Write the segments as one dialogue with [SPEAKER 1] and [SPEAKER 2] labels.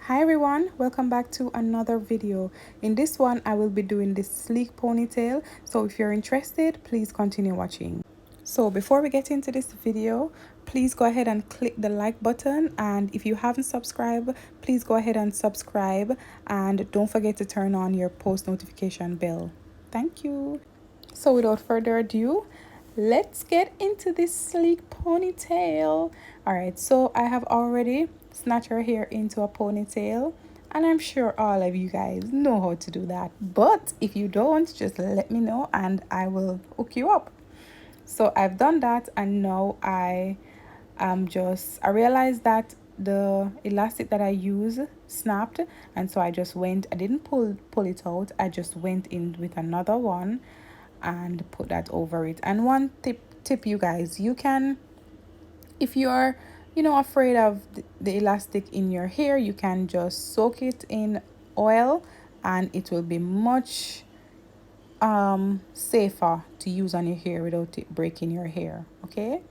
[SPEAKER 1] Hi everyone, welcome back to another video. In this one I will be doing this sleek ponytail, so if you're interested, please continue watching. So before we get into this video, please go ahead and click the like button, and if you haven't subscribed, please go ahead and subscribe, and don't forget to turn on your post notification bell. Thank you. So without further ado, let's get into this sleek ponytail. All right, so I have already snatched her hair into a ponytail, and I'm sure all of you guys know how to do that. But if you don't, just let me know and I will hook you up. So I've done that, and now I realized that the elastic that I use snapped, and so I didn't pull it out. I just went in with another one and put that over it. And one tip you guys, you can, if you're afraid of the elastic in your hair, you can just soak it in oil, and it will be much safer to use on your hair without it breaking your hair. Okay,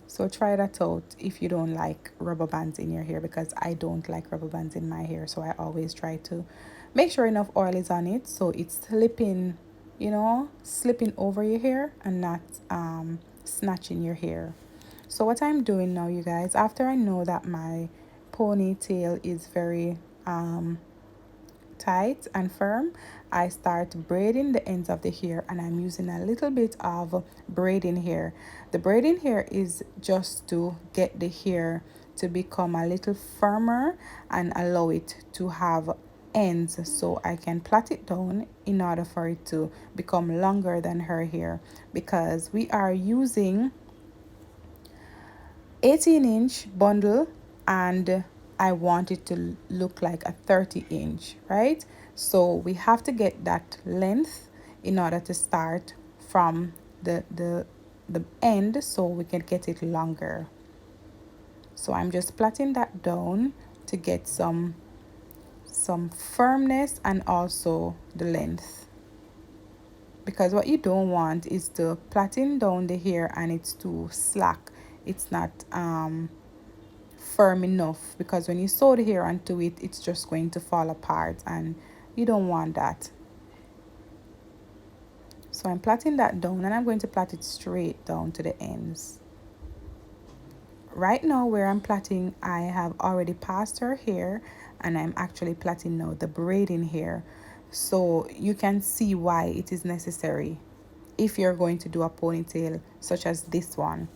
[SPEAKER 1] so try that out if you don't like rubber bands in your hair, because I don't like rubber bands in my hair. So I always try to make sure enough oil is on it so it's slipping over your hair and not snatching your hair. So what I'm doing now, you guys, after I know that my ponytail is very tight and firm, I start braiding the ends of the hair, and I'm using a little bit of braiding hair. The braiding hair is just to get the hair to become a little firmer and allow it to have ends, so I can plait it down in order for it to become longer than her hair, because we are using 18-inch bundle and I want it to look like a 30-inch, right? So we have to get that length in order to start from the end so we can get it longer. So I'm just plaiting that down to get some firmness and also the length, because what you don't want is to plaiting down the hair and it's too slack. It's not firm enough, because when you sew the hair onto it, it's just going to fall apart, and you don't want that. So I'm plaiting that down, and I'm going to plait it straight down to the ends. Right now where I'm plaiting, I have already passed her hair, and I'm actually plaiting now the braiding hair, so you can see why it is necessary if you're going to do a ponytail such as this one.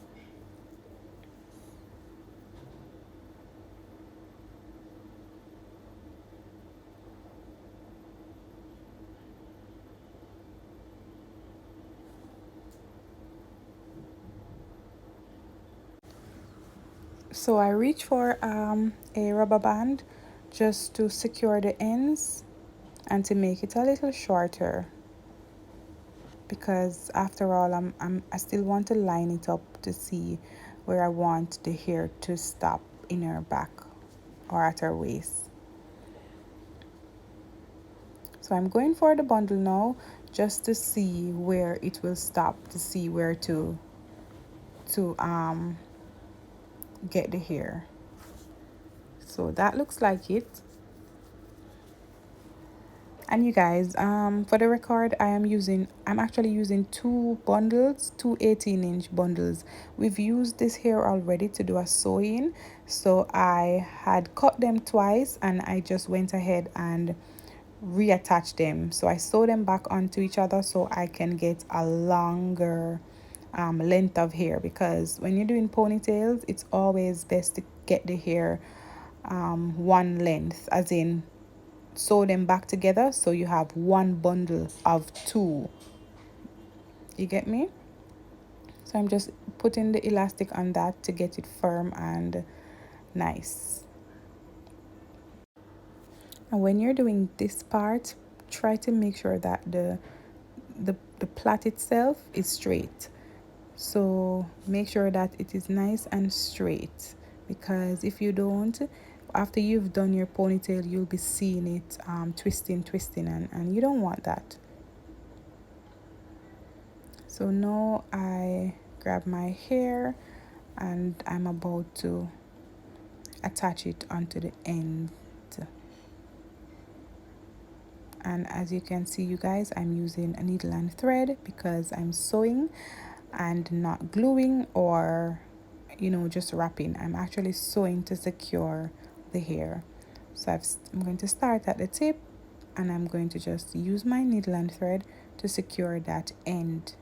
[SPEAKER 1] So I reach for a rubber band just to secure the ends and to make it a little shorter, because after all I still want to line it up to see where I want the hair to stop in her back or at her waist. So I'm going for the bundle now just to see where it will stop, to see where to get the hair. So that looks like it. And you guys, for the record, I'm actually using two bundles, two 18-inch bundles. We've used this here already to do a sewing, so I had cut them twice and I just went ahead and reattached them. So I sew them back onto each other so I can get a longer length of hair, because when you're doing ponytails, it's always best to get the hair one length, as in sew them back together so you have one bundle of two. You get me? So I'm just putting the elastic on that to get it firm and nice. And when you're doing this part, try to make sure that the plait itself is straight. So make sure that it is nice and straight, because if you don't, after you've done your ponytail, you'll be seeing it twisting, and you don't want that. So now I grab my hair and I'm about to attach it onto the end And as you can see, you guys, I'm using a needle and thread because I'm sewing and not gluing or, you know, just wrapping. I'm actually sewing to secure the hair. So I'm going to start at the tip, and I'm going to just use my needle and thread to secure that end.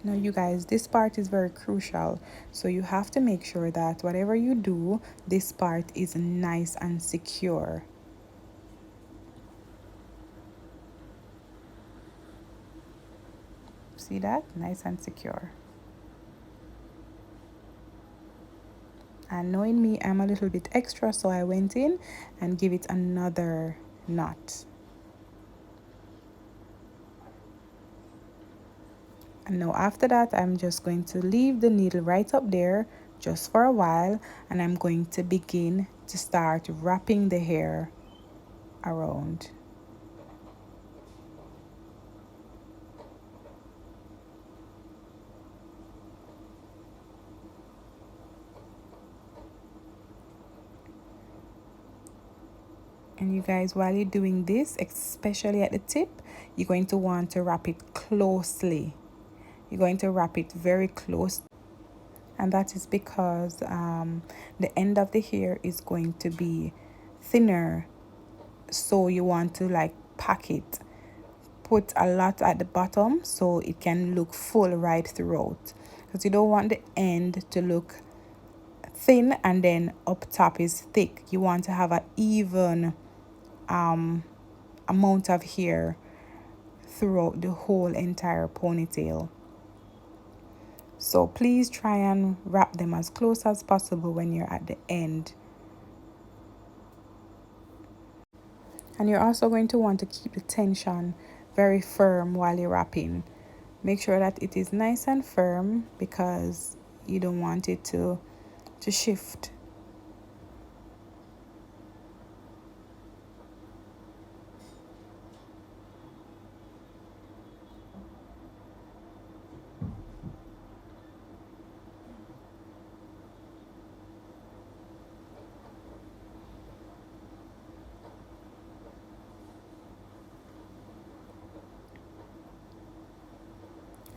[SPEAKER 1] Now, you guys, this part is very crucial. So you have to make sure that whatever you do, this part is nice and secure. See that? Nice and secure. And knowing me, I'm a little bit extra, so I went in and give it another knot. And now after that, I'm just going to leave the needle right up there just for a while, and I'm going to begin to start wrapping the hair around. And you guys, while you're doing this, especially at the tip, you're going to want to wrap it closely. You're going to wrap it very close, and that is because the end of the hair is going to be thinner, so you want to like pack it, put a lot at the bottom so it can look full right throughout, because you don't want the end to look thin and then up top is thick. You want to have an even amount of hair throughout the whole entire ponytail. So please try and wrap them as close as possible when you're at the end. And you're also going to want to keep the tension very firm while you're wrapping. Make sure that it is nice and firm because you don't want it to shift.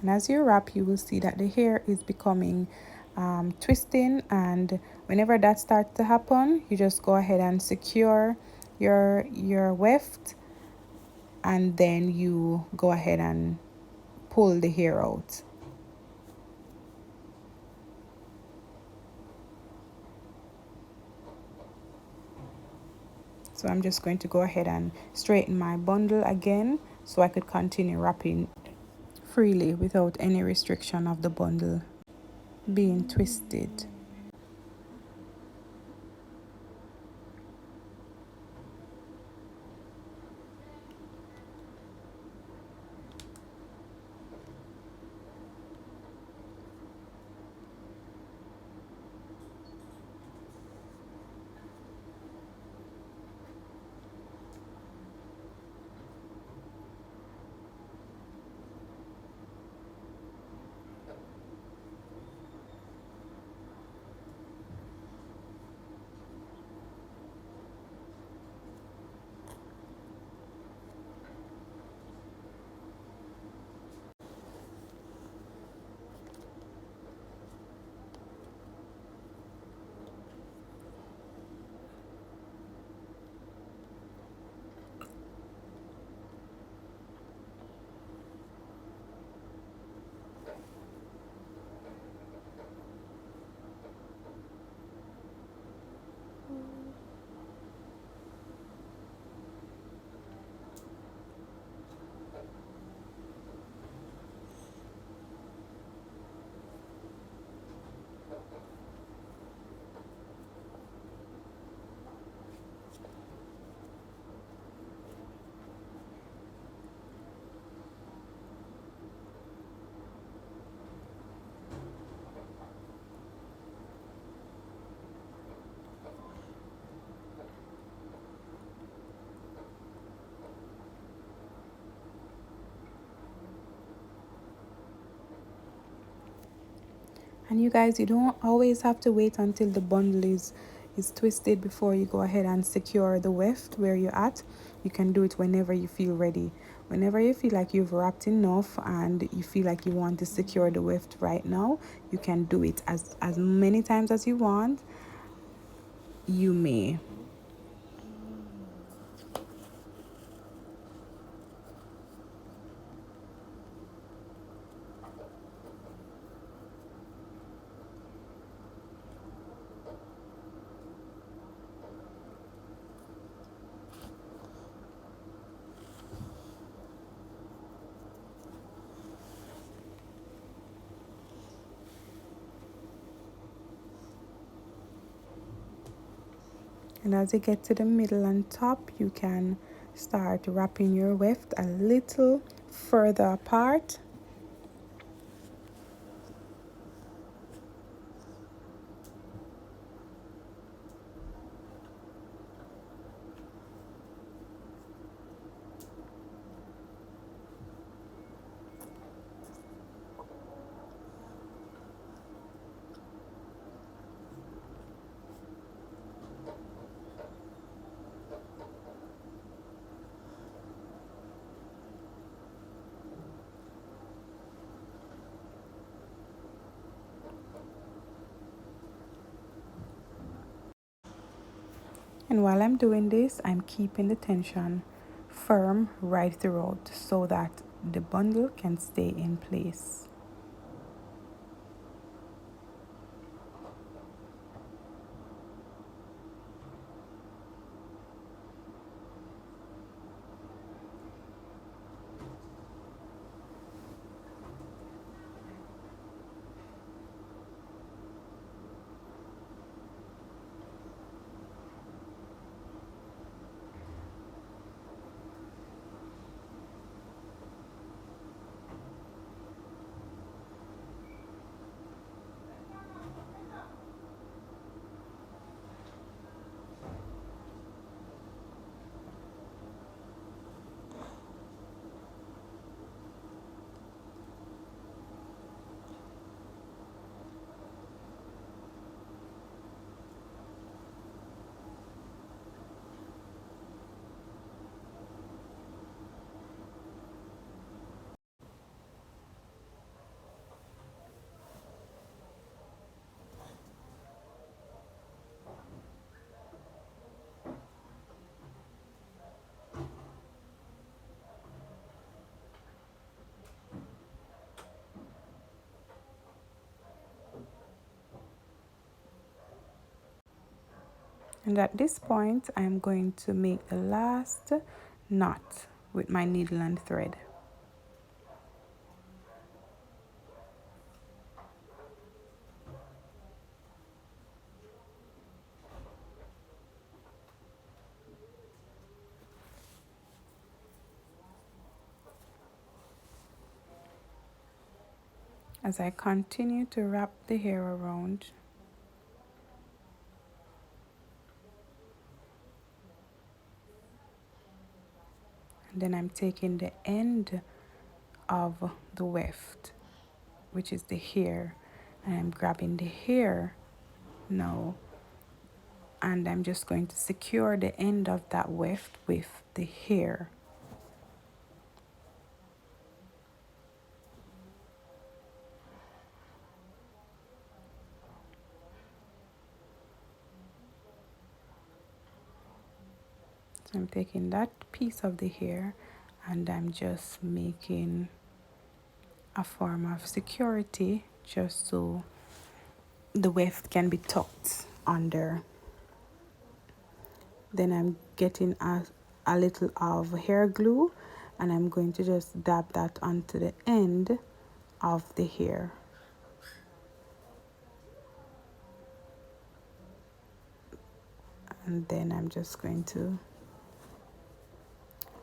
[SPEAKER 1] And as you wrap, you will see that the hair is becoming twisting, and whenever that starts to happen, you just go ahead and secure your weft, and then you go ahead and pull the hair out. So I'm just going to go ahead and straighten my bundle again so I could continue wrapping freely without any restriction of the bundle being twisted. And you guys, you don't always have to wait until the bundle is twisted before you go ahead and secure the weft where you're at. You can do it whenever you feel ready. Whenever you feel like you've wrapped enough and you feel like you want to secure the weft right now, you can do it as many times as you want. You may. And as you get to the middle and top, you can start wrapping your weft a little further apart. And while I'm doing this, I'm keeping the tension firm right throughout so that the bundle can stay in place. And at this point, I'm going to make the last knot with my needle and thread. As I continue to wrap the hair around, and then I'm taking the end of the weft, which is the hair, and I'm grabbing the hair now, and I'm just going to secure the end of that weft with the hair. So I'm taking that piece of the hair and I'm just making a form of security just so the weft can be tucked under. Then I'm getting a little of hair glue and I'm going to just dab that onto the end of the hair. And then I'm just going to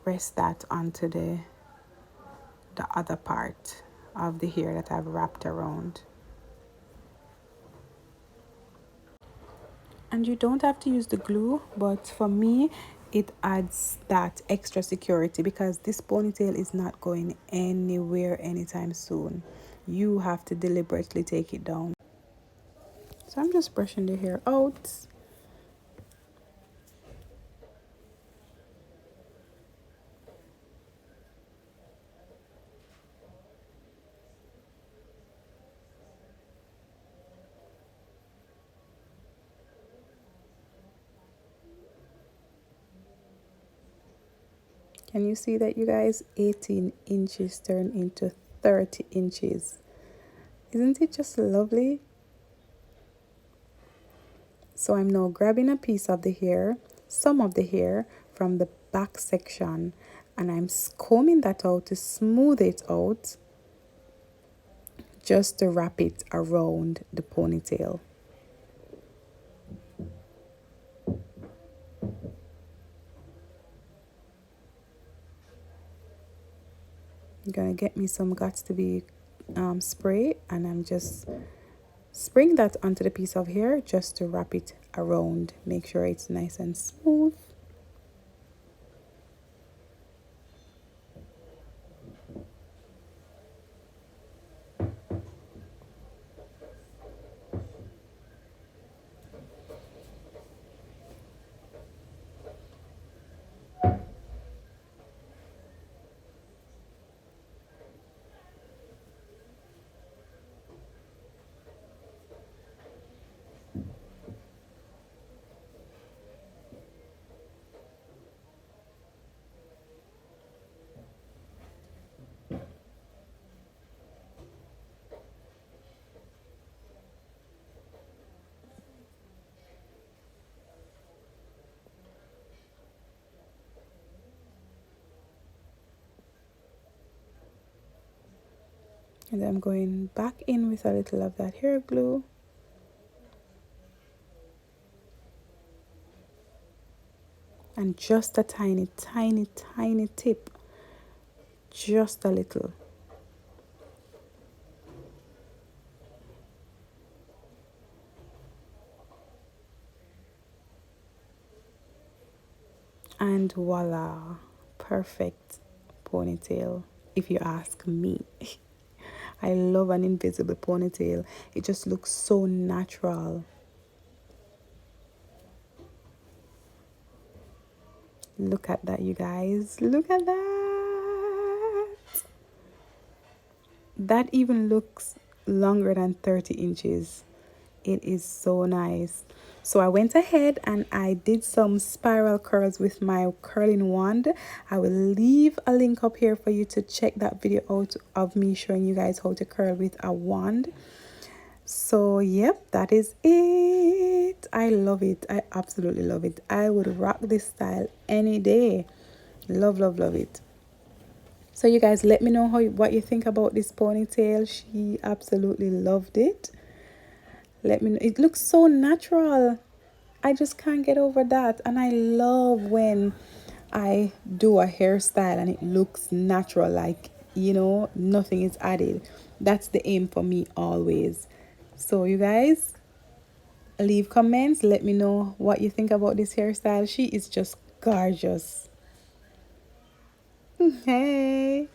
[SPEAKER 1] rest that onto the other part of the hair that I've wrapped around. And you don't have to use the glue, but for me it adds that extra security because this ponytail is not going anywhere anytime soon. You have to deliberately take it down. So I'm just brushing the hair out. Can you see that, you guys? 18 inches turn into 30 inches. Isn't it just lovely? So I'm now grabbing a piece of the hair, some of the hair from the back section, and I'm combing that out to smooth it out, just to wrap it around the ponytail. I'm gonna get me some Gots to Be spray, and I'm just spraying that onto the piece of hair just to wrap it around. Make sure it's nice and smooth. And I'm going back in with a little of that hair glue. And just a tiny, tiny, tiny tip. Just a little. And voila. Perfect ponytail, if you ask me. I love an invisible ponytail. It just looks so natural. Look at that, you guys. Look at that. That even looks longer than 30 inches. It is so nice. So I went ahead and I did some spiral curls with my curling wand. I will leave a link up here for you to check that video out of me showing you guys how to curl with a wand. So yep, that is it. I love it. I absolutely love it. I would rock this style any day. Love, love, love it. So you guys, let me know what you think about this ponytail. She absolutely loved it. Let me know. It looks so natural. I just can't get over that. And I love when I do a hairstyle and it looks natural, like, nothing is added. That's the aim for me always. So you guys, leave comments. Let me know what you think about this hairstyle. She is just gorgeous. Hey.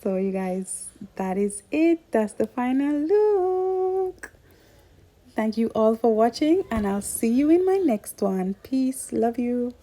[SPEAKER 1] So you guys, that is it. That's the final look. Thank you all for watching, and I'll see you in my next one. Peace. Love you.